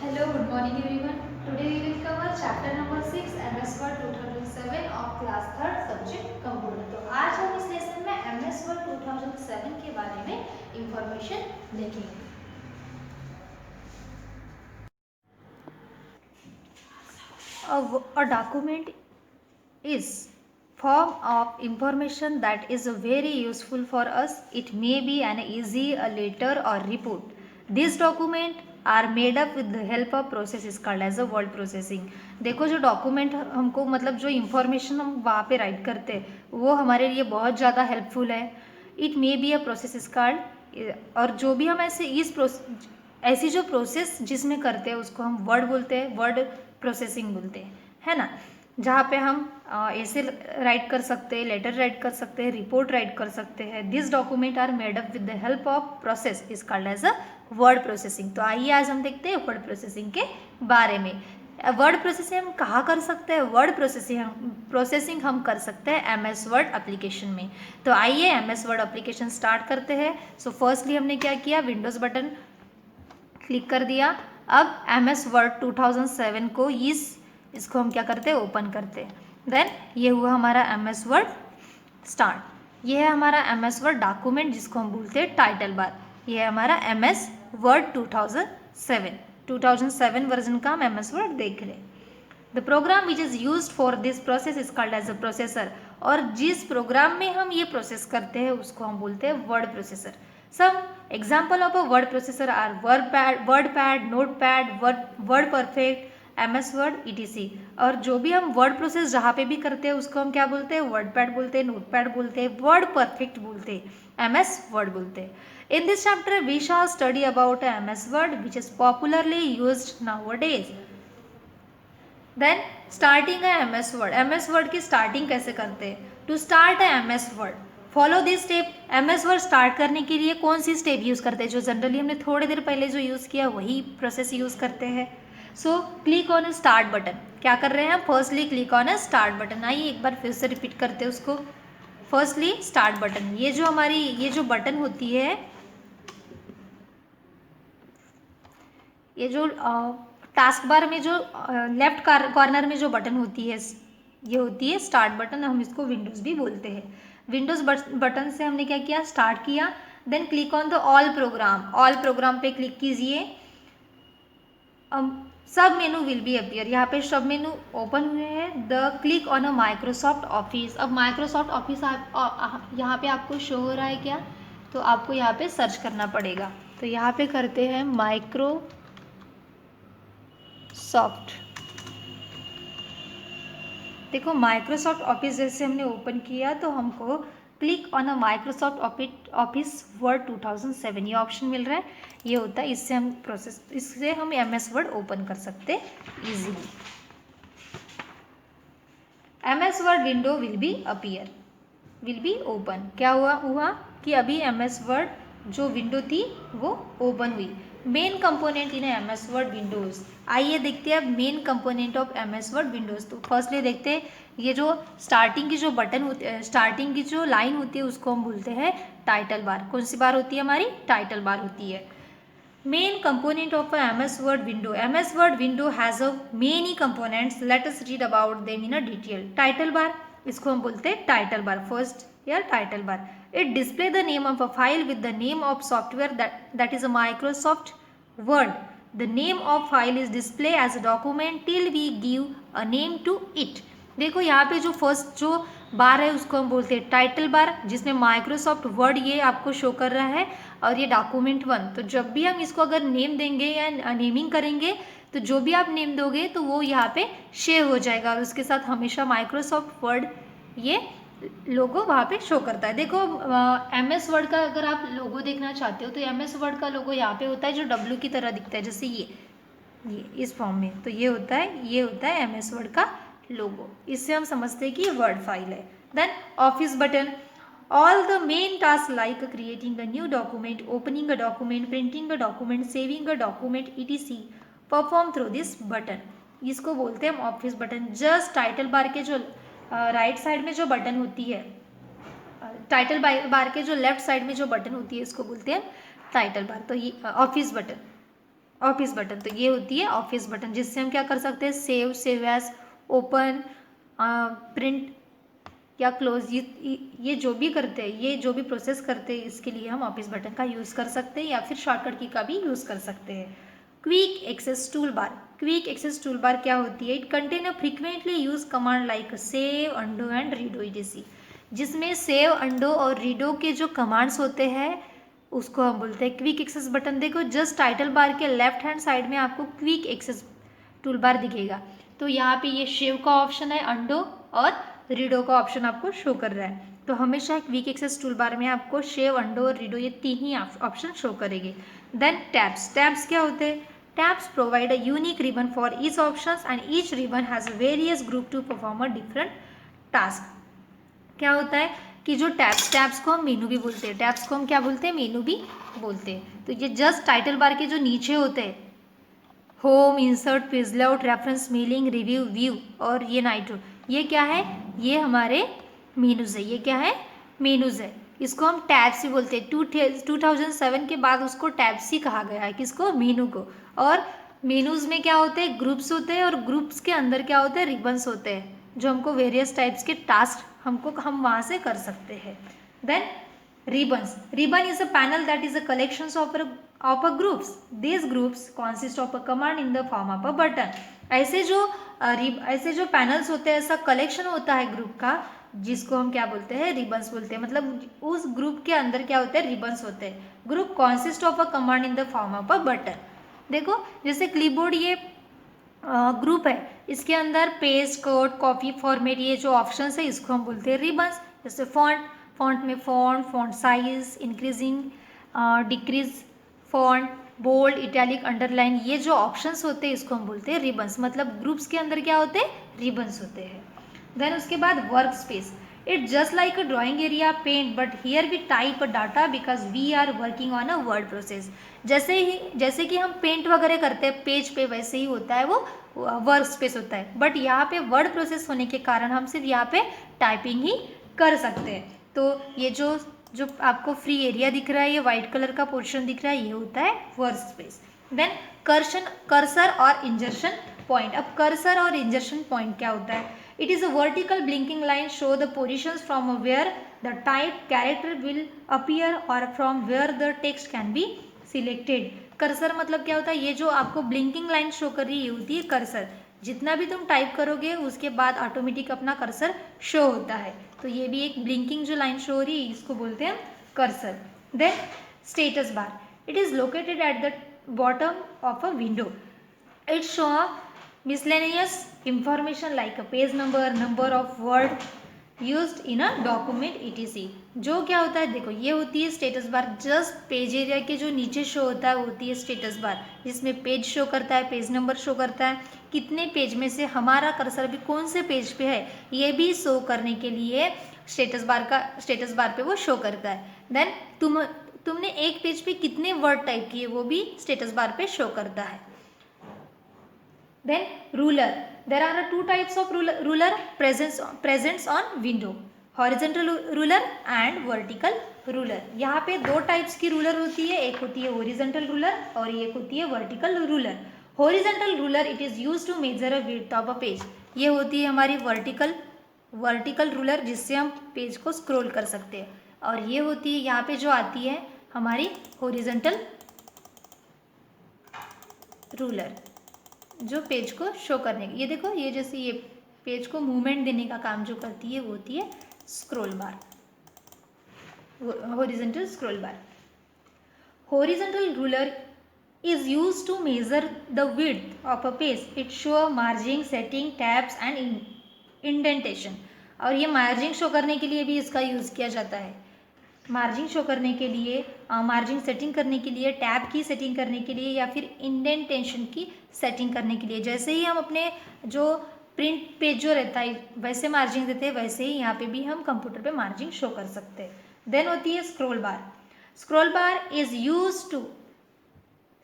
Hello, good morning everyone. Today we will cover chapter number 6 MS Word 2007 of class 3rd subject computer. तो आज हम इस lesson में MS Word 2007 के बारे में इंफॉर्मेशन देखेंगे. A document is form of information that is very useful for us. It may be an easy a letter or report. These document are made up with the help of process is called as a word processing. देखो जो document हमको मतलब जो information हम वहाँ पे right करते हैं वो हमारे लिए बहुत ज़्यादा हेल्पफुल है. It may be a process is called, और जो भी हम ऐसी जो प्रोसेस जिसमें करते हैं उसको हम वर्ड बोलते हैं, वर्ड प्रोसेसिंग बोलते हैं, है ना. जहाँ पे हम ऐसे राइट कर सकते हैं, लेटर राइट कर सकते हैं, रिपोर्ट राइट कर सकते हैं. This document are made up with the help of process is called as a word processing. तो आइए आज हम देखते हैं वर्ड प्रोसेसिंग के बारे में. वर्ड प्रोसेसिंग हम कहाँ कर सकते हैं? वर्ड प्रोसेसिंग हम कर सकते हैं MS वर्ड एप्लीकेशन में. तो आइए MS वर्ड एप्लीकेशन स्टार्ट करते हैं. सो फर्स्टली हमने क्या किया, विंडोज़ बटन क्लिक कर दिया. अब MS वर्ड 2007 को इसको हम क्या करते हैं, ओपन करते हैं. देन ये हुआ हमारा MS वर्ड स्टार्ट. ये है हमारा MS वर्ड डॉक्यूमेंट जिसको हम बोलते हैं टाइटल बार. ये है हमारा MS वर्ड 2007 वर्जन का हम MS वर्ड देख रहे हैं. The program which is use for this process is called as a processor. और जिस प्रोग्राम में हम ये प्रोसेस करते हैं उसको हम बोलते हैं word processor. Some example of a word processor are word pad, note pad, word perfect, MS word ETC. और जो भी हम वर्ड प्रोसेस जहाँ पे भी करते हैं उसको हम क्या बोलते हैं, वर्ड पैड बोलते हैं, नोट पैड बोलते हैं, वर्ड परफेक्ट बोलते हैं, MS वर्ड बोलते हैं. In this chapter we shall study about MS word which is popularly used nowadays. Then starting है MS वर्ड. MS वर्ड की स्टार्टिंग कैसे करते हैं? टू स्टार्ट है MS word follow this step. MS word start करने के लिए कौन सी स्टेप यूज़ करते हैं? जो जनरली हमने थोड़ी देर पहले जो यूज़ किया वही प्रोसेस यूज़ करते हैं. So click on start button. क्या कर रहे हैं हम? Firstly click on start button. आइए एक बार फिर से रिपीट करते हैं उसको. Firstly start button. ये जो हमारी ये जो बटन होती है, ये जो टास्क बार में जो लेफ्ट कॉर्नर में जो बटन होती है ये होती है स्टार्ट बटन. हम इसको विंडोज़ भी बोलते हैं. विंडोज़ बटन से हमने क्या किया, स्टार्ट किया. Then click on the all program. All program पे क्लिक कीजिए. सब मेनू विल बी अपीयर. यहाँ पे सब मेनू ओपन हुए हैं. The click on a Microsoft office. अब माइक्रोसॉफ्ट ऑफिस यहाँ पे आपको शो हो रहा है क्या? तो आपको यहाँ पे सर्च करना पड़ेगा. तो यहाँ पे करते हैं माइक्रोसॉफ्ट. देखो माइक्रोसॉफ्ट ऑफिस जैसे हमने ओपन किया तो हमको click on a Microsoft office word 2007 ये ऑप्शन मिल रहा है. ये होता है, इससे हम MS वर्ड ओपन कर सकते easily. MS word window will be open. क्या हुआ कि अभी MS वर्ड जो विंडो थी वो ओपन हुई. Main component in MS word Windows. आइए देखते हैं अब main component of MS word Windows. तो फर्स्टली देखते हैं ये जो स्टार्टिंग की जो बटन होती है, स्टार्टिंग की जो लाइन होती है उसको हम बोलते हैं टाइटल बार. कौन सी बार होती है हमारी? टाइटल बार होती है. Main component of a MS Word window. MS Word window has a many components. Let us read about them in a detail. Title bar, इसको हम बोलते हैं टाइटल बार. फर्स्ट या title bar. It display the name of a file with the name of software that is a Microsoft Word. The name of file is display as a document till we give a name to it. देखो यहाँ पे जो first जो बार है उसको हम बोलते हैं टाइटल बार, जिसमें माइक्रोसॉफ्ट वर्ड ये आपको शो कर रहा है और ये डॉक्यूमेंट 1. तो जब भी हम इसको अगर नेम देंगे या नेमिंग करेंगे तो जो भी आप नेम दोगे तो वो यहाँ पे शेयर हो जाएगा और उसके साथ हमेशा माइक्रोसॉफ्ट वर्ड ये लोगो वहाँ पे शो करता है. देखो MS वर्ड का अगर आप लोगो देखना चाहते हो तो MS वर्ड का लोगो यहाँ पे होता है जो W की तरह दिखता है, जैसे ये इस फॉर्म में. तो ये होता है MS वर्ड का लोगो. इससे हम समझते हैं कि ये वर्ड फाइल है. Then office button. All the main tasks like creating a new document, opening a document, printing a document, saving a document, etc. perform through this button. इसको बोलते हैं office button. Just title bar के जो right side में जो button होती है, title bar के जो लेफ्ट साइड में जो बटन होती है इसको बोलते हैं टाइटल बार. तो ये ऑफिस बटन. ऑफिस बटन, तो ये होती है ऑफिस बटन, जिससे हम क्या कर सकते हैं, save, save as, open, print या क्लोज, ये जो भी करते हैं, ये जो भी प्रोसेस करते हैं, इसके लिए हम ऑफिस बटन का यूज़ कर सकते हैं या फिर शॉर्टकट की का भी यूज़ कर सकते हैं। Quick access tool bar, quick access tool bar क्या होती है, it contain a frequently use command like save, undo and redo etc, जिसमें सेव, अंडो और रीडो के जो कमांड्स होते हैं उसको हम बोलते हैं क्विक एक्सेस बटन। देखो जस्ट टाइटल बार के लेफ्ट हैंड साइड में आपको क्विक एक्सेस टूल बार दिखेगा, तो यहाँ पे ये शेव का ऑप्शन है, अंडो और रीडो का ऑप्शन आपको शो कर रहा है। तो हमेशा क्विक एक्सेस टूल बार में आपको शेव, अंडो और रीडो ये 3 ही ऑप्शन शो करेंगे। देन टैब्स, टैब्स क्या होते हैं, tabs provide a unique ribbon for each options and each ribbon has various group to perform a different task. क्या होता है कि जो टैब्स, टैब्स को हम मेनू भी बोलते हैं, टैब्स को हम क्या बोलते हैं, मेनू भी बोलते हैं। तो ये जस्ट टाइटल बार के जो नीचे होते हैं, home, insert, page layout, reference, mailing, review, view और ये नाइट्रो, ये क्या है, ये हमारे मेनूज है। ये क्या है, मेनूज है। इसको हम टैब्स भी बोलते हैं। 2007 के बाद उसको टैब्स ही कहा गया है, किसको, मेनू को। और मेनूज में क्या होते हैं, ग्रुप्स होते हैं और ग्रुप्स के अंदर क्या होते हैं, रिबन्स होते हैं, जो हमको वेरियस टाइप्स के टास्क हम वहाँ से कर सकते हैं। Then ribbons, ribbon is a panel that is a collection of a groups. These groups consist of a command in the form of a button. ऐसे जो पैनल्स होते हैं, ऐसा कलेक्शन होता है ग्रुप का, जिसको हम क्या बोलते हैं, रिबन्स बोलते हैं। मतलब उस ग्रुप के अंदर क्या होते हैं, रिबन्स होते हैं। Group consist of a command in the form of a button. देखो जैसे क्लिपबोर्ड ये ग्रुप है, इसके अंदर पेस्ट, कोड, कॉपी, फॉर्मेट, ये जो ऑप्शंस है इसको हम बोलते हैं रिबन्स। जैसे फॉन्ट में font size, increasing, decrease, font, bold, italic, underline, ये जो ऑप्शंस होते हैं इसको हम बोलते हैं रिबन्स। मतलब ग्रुप्स के अंदर क्या होते हैं, रिबन्स होते हैं। देन उसके बाद work space, it just like a drawing area, paint, but here we type a data because we are working on a word process. जैसे कि हम पेंट वगैरह करते हैं पेज पे, वैसे ही होता है वो वर्क स्पेस होता है, बट यहाँ पे वर्ड प्रोसेस होने के कारण हम सिर्फ यहाँ पे टाइपिंग ही कर सकते हैं। तो ये जो आपको फ्री एरिया दिख रहा है, ये व्हाइट कलर का पोर्शन दिख रहा है, ये होता है वर्क स्पेस। देन कर्सर और इंजर्शन पॉइंट। अब कर्सर और इंजर्शन पॉइंट क्या होता है, it is a vertical blinking line show the positions from where the type character will appear और from where the text can be selected. Cursor मतलब क्या होता है, ये जो आपको ब्लिंकिंग लाइन शो कर रही है ये होती है कर्सर। जितना भी तुम टाइप करोगे उसके बाद ऑटोमेटिक अपना कर्सर शो होता है, तो ये भी एक ब्लिंकिंग जो लाइन शो हो रही है इसको बोलते हैं cursor. Then status bar, it is located at the bottom of a window, it show a miscellaneous information like a page number of word used in a document etc। जो क्या होता है, देखो ये होती है status bar, just page area के जो नीचे शो होता है वो होती है स्टेटस बार, जिसमें पेज शो करता है, पेज नंबर शो करता है, कितने पेज में से हमारा कर्सर भी कौन से पेज पे है ये भी शो करने के लिए स्टेटस बार पे वो शो करता है। देन तुमने एक पेज पे कितने वर्ड टाइप किए वो भी स्टेटस बार पे शो करता है। Then ruler, there are two types of ruler presents on window, horizontal ruler and vertical ruler। यहाँ पे दो टाइप्स की रूलर होती है, एक होती है horizontal ruler और एक होती है vertical ruler। horizontal ruler it is used to measure a width of a page। ये होती है हमारी vertical ruler जिससे हम पेज को स्क्रॉल कर सकते हैं, और ये होती है यहाँ पे जो आती है हमारी horizontal ruler जो पेज को शो करने की। ये देखो ये जैसे ये पेज को मूवमेंट देने का काम जो करती है वो होती है scroll bar, horizontal scroll bar. Horizontal ruler is used to measure the width of a page, it show margin, setting, tabs and indentation। और ये मार्जिन शो करने के लिए भी इसका यूज़ किया जाता है, मार्जिन शो करने के लिए, मार्जिन सेटिंग करने के लिए, टैब की सेटिंग करने के लिए या फिर इंडेंटेशन की सेटिंग करने के लिए। जैसे ही हम अपने जो प्रिंट पेज जो रहता है वैसे मार्जिन देते हैं, वैसे ही यहाँ पे भी हम कंप्यूटर पे मार्जिन शो कर सकते हैं। देन होती है scroll bar. Scroll bar is use to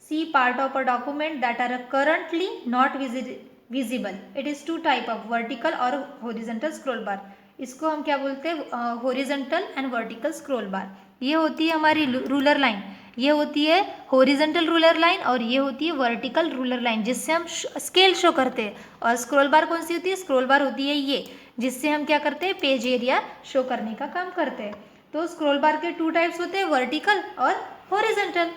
see part of a document that are currently not visible। it is two type of vertical और horizontal scroll bar। इसको हम क्या बोलते हैं, horizontal and vertical scroll bar। ये होती है हमारी रूलर लाइन, ये होती है हॉरिजॉन्टल रूलर लाइन और ये होती है वर्टिकल रूलर लाइन, जिससे हम स्केल शो करते हैं। और स्क्रॉल बार कौन सी होती है? स्क्रॉल बार होती है ये, जिससे हम क्या करते हैं? पेज एरिया शो करने का काम करते हैं। तो स्क्रॉल बार के 2 टाइप्स होते हैं, वर्टिकल और horizontal.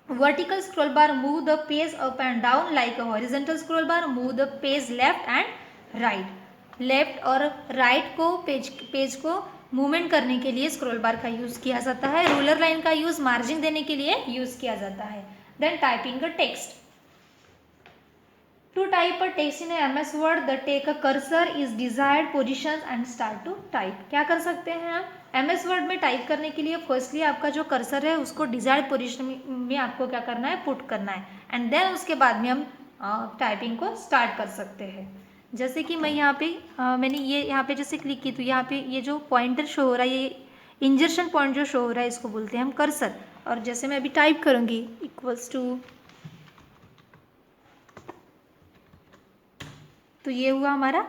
Vertical scroll bar move the page up and down like a horizontal scroll bar move the page left and right. Left और राइट को पेज को मूवमेंट करने के लिए स्क्रॉल बार का यूज किया जाता है। रूलर लाइन का यूज मार्जिन देने के लिए यूज किया जाता है। Then typing a text. To type a text in a MS Word, the take a cursor is desired position and start to type. क्या कर सकते हैं आप? MS Word में टाइप करने के लिए फर्स्टली आपका जो कर्सर है उसको डिजायर्ड पोजीशन में आपको क्या करना है? पुट करना है। एंड देन उसके बाद में हम टाइपिंग को स्टार्ट कर सकते हैं। जैसे कि मैं यहाँ पे मैंने ये यहाँ पे जैसे क्लिक की तो यहाँ पे ये जो पॉइंटर शो हो रहा है, ये इंजर्शन पॉइंट जो शो हो रहा है, इसको बोलते हैं हम कर्सर। और जैसे मैं अभी टाइप करूँगी इक्वल्स टू, तो ये हुआ हमारा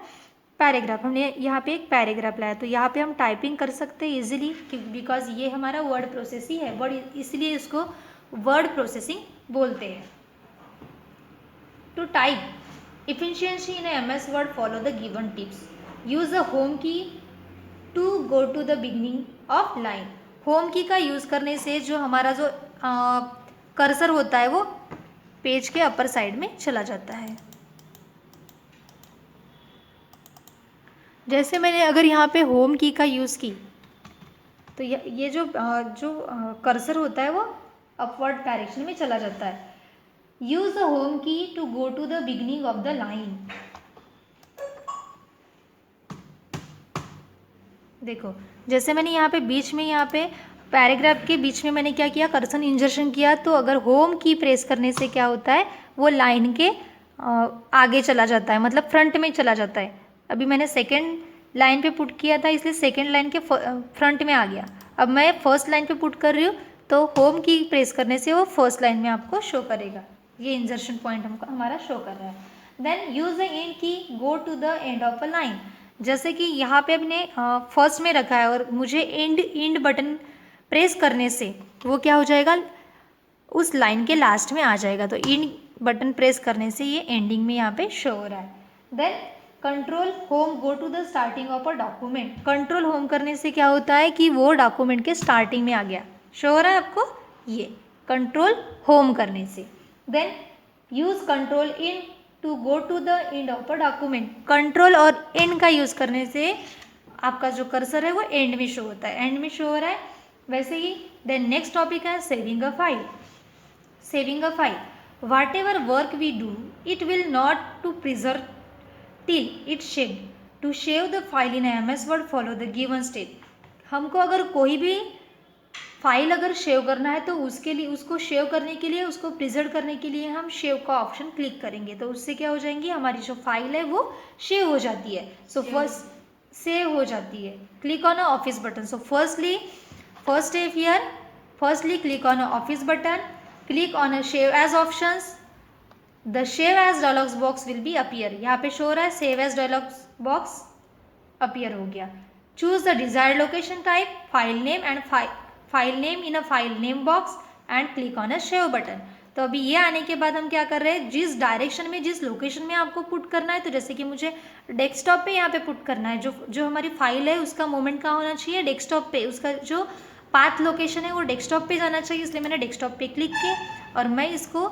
पैराग्राफ। हमने यहाँ पे एक पैराग्राफ लाया, तो यहाँ पे हम टाइपिंग कर सकते हैं इजीली, बिकॉज ये हमारा वर्ड प्रोसेस ही है। वर्ड, इसलिए इसको वर्ड प्रोसेसिंग बोलते हैं। To type efficiency in a MS Word, follow the given tips. Use the home key to go to the beginning of line. Home की का यूज़ करने से जो हमारा जो कर्सर होता है वो पेज के अपर साइड में चला जाता है। जैसे मैंने अगर यहाँ पे होम की का यूज़ की तो ये जो कर्सर होता है वो अपवर्ड डायरेक्शन में चला जाता है। Use the home key to go to the beginning of the line. देखो जैसे मैंने यहाँ पे बीच में, यहाँ पे पैराग्राफ के बीच में मैंने क्या किया? कर्सर इंजर्शन किया। तो अगर होम की प्रेस करने से क्या होता है? वो लाइन के आगे चला जाता है, मतलब फ्रंट में चला जाता है। अभी मैंने सेकेंड लाइन पे पुट किया था, इसलिए सेकेंड लाइन के फ्रंट में आ गया। अब मैं फर्स्ट लाइन पे पुट कर रही हूँ, तो होम की प्रेस करने से वो फर्स्ट लाइन में आपको शो करेगा। ये इंजर्शन पॉइंट हमको हमारा शो कर रहा है। Then use the end key, go to the end of a line. जैसे कि यहाँ पे हमने फर्स्ट में रखा है और मुझे एंड बटन प्रेस करने से वो क्या हो जाएगा? उस लाइन के लास्ट में आ जाएगा। तो एंड बटन प्रेस करने से ये एंडिंग में यहाँ पे शो हो रहा है। Then control home go to the starting of a document. Control home करने से क्या होता है कि वो डॉक्यूमेंट के स्टार्टिंग में आ गया। शो हो रहा है आपको? ये कंट्रोल होम करने से। Then use control end to go to the end of a document. Control और एंड का यूज करने से आपका जो कर्सर है वो एंड में शो होता है, एंड में शो हो रहा है। वैसे ही देन नेक्स्ट टॉपिक है saving a file. Saving a file, whatever work we do it will not to preserve till it saved. To save the file in MS Word, follow the given step. हमको अगर कोई भी file अगर save करना है तो उसके लिए, उसको सेव करने के लिए, उसको प्रिजर्व करने के लिए हम सेव का ऑप्शन क्लिक करेंगे। तो उससे क्या हो जाएंगी? हमारी जो फाइल है वो सेव हो जाती है। सो फर्स्ट सेव हो जाती है। Click on a office button. So first step here, firstly click on a office button, click on a save as options. The save as dialogs box will be appear. यहाँ पे show हो रहा है save as dialogs box appear हो गया। Choose the desired location type, file name and file name in a file name box and click on a save button. तो अभी ये आने के बाद हम क्या कर रहे हैं? जिस डायरेक्शन में, जिस लोकेशन में आपको पुट करना है, तो जैसे कि मुझे डेस्कटॉप पे यहाँ पे पुट करना है, जो हमारी फाइल है उसका मोमेंट कहाँ होना चाहिए? डेस्कटॉप पे। उसका जो पाथ लोकेशन है वो डेस्कटॉप पे जाना चाहिए, इसलिए मैंने डेस्कटॉप पे क्लिक किया और मैं इसको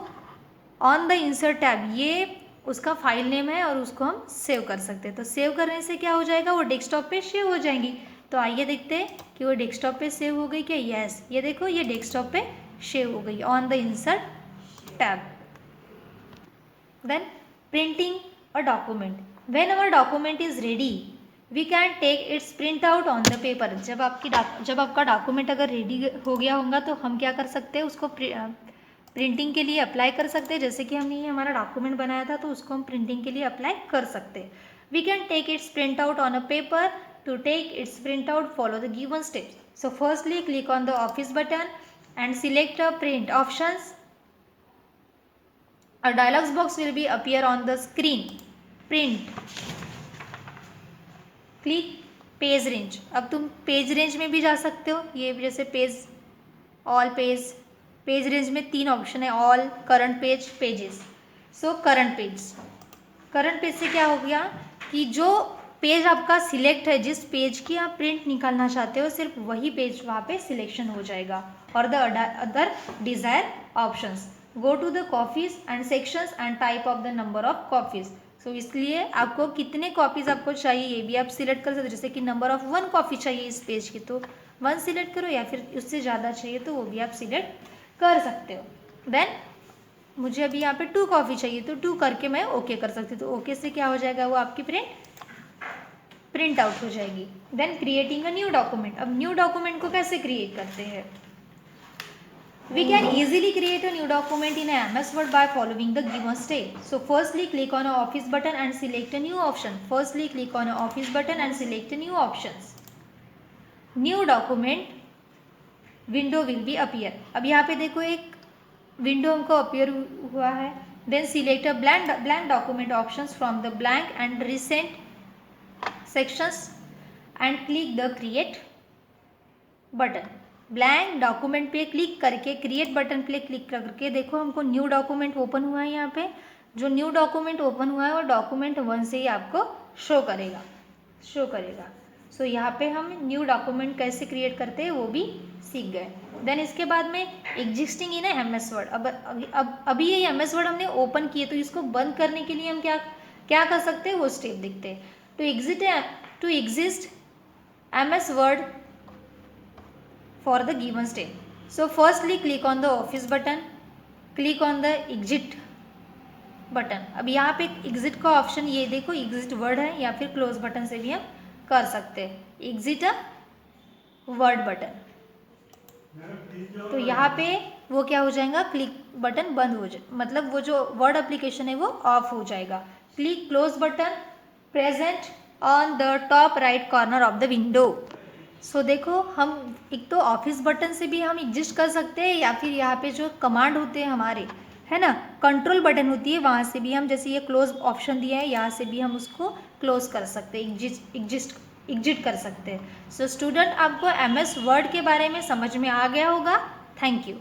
ऑन द इंसर्ट टैब, ये उसका फाइल नेम है और उसको हम सेव कर सकते हैं। तो सेव करने से क्या हो जाएगा? वो डेस्कटॉप पे सेव हो जाएंगी। तो आइए देखते हैं कि वो डेस्कटॉप पे सेव हो गई क्या? यस, ये देखो ये डेस्कटॉप पे सेव हो गई on the insert tab. Then printing a document. When our document is ready we can take its print out on the paper. जब आपका डॉक्यूमेंट अगर रेडी हो गया होगा तो हम क्या कर सकते हैं? उसको प्रिंटिंग के लिए अप्लाई कर सकते हैं। जैसे कि हमने ये हमारा डॉक्यूमेंट बनाया था तो उसको हम प्रिंटिंग के लिए अप्लाई कर सकते हैं। We can take its print out on a paper. To take its print out follow the given steps. So firstly click on the office button and select a print options. A dialog box will be appear on the screen. Print. Click page range. अब तुम page range में भी जा सकते हो, ये जैसे page, all page, page range में 3 ऑप्शन है, all, current page, pages. So current page से क्या हो गया कि जो पेज आपका सिलेक्ट है, जिस पेज की आप प्रिंट निकालना चाहते हो, सिर्फ वही पेज वहाँ पे सिलेक्शन हो जाएगा। और the other desired options go to the copies and sections and type of the number of copies. So इसलिए आपको कितने कॉपीज आपको चाहिए ये भी आप सिलेक्ट कर सकते हो। जैसे कि नंबर ऑफ 1 कॉपी चाहिए इस पेज की तो 1 सिलेक्ट करो, या फिर उससे ज़्यादा चाहिए तो वो भी आप सिलेक्ट कर सकते हो। देन मुझे अभी यहाँ पे 2 कॉपी चाहिए तो 2 करके मैं ओके कर सकती हूँ। तो ओके से क्या हो जाएगा, वो आपकी प्रिंट आउट हो जाएगी। Then creating a new document. अब न्यू डॉक्यूमेंट को कैसे क्रिएट करते हैं? We can easily create a new document in a MS Word by following the given step. So firstly click on a office button and select a new option. Firstly click on a office button and select a new options. New document window will be appear. अब यहाँ पे देखो एक window हमको appear हुआ है। Then select a blank document options from the blank and recent sections and click the create button. Blank document पे click करके क्रिएट बटन पे क्लिक करके देखो हमको न्यू डॉक्यूमेंट ओपन हुआ है। यहाँ पे जो न्यू डॉक्यूमेंट ओपन हुआ है वो डॉक्यूमेंट 1 से ही आपको शो करेगा। सो यहाँ पे हम न्यू डॉक्यूमेंट कैसे क्रिएट करते हैं वो भी सीख गए। देन इसके बाद में एग्जिस्टिंग इन MS वर्ड। अब अभी ये MS वर्ड हमने ओपन किए तो इसको बंद करने के लिए हम क्या कर सकते हैं वो स्टेप देखते हैं। To exist MS word for the given step. So firstly click on the office button, click on the exit button. अब यहाँ पे एग्जिट का ऑप्शन ये देखो एग्जिट वर्ड है, या फिर क्लोज बटन से भी हम कर सकते हैं एग्जिट अ वर्ड बटन। तो यहाँ पे वो क्या हो जाएगा, क्लिक बटन बंद हो जाए, मतलब वो जो वर्ड एप्लीकेशन है वो ऑफ हो जाएगा। Click close button present on the top right corner of the window. So देखो हम एक तो ऑफिस बटन से भी हम एग्जिस्ट कर सकते हैं, या फिर यहाँ पे जो कमांड होते हैं हमारे, है ना, कंट्रोल बटन होती है, वहाँ से भी हम, जैसे ये क्लोज ऑप्शन दिया है, यहाँ से भी हम उसको क्लोज कर सकते हैं, एग्जिट कर सकते हैं। सो स्टूडेंट आपको MS वर्ड के बारे में समझ में आ गया होगा। Thank you.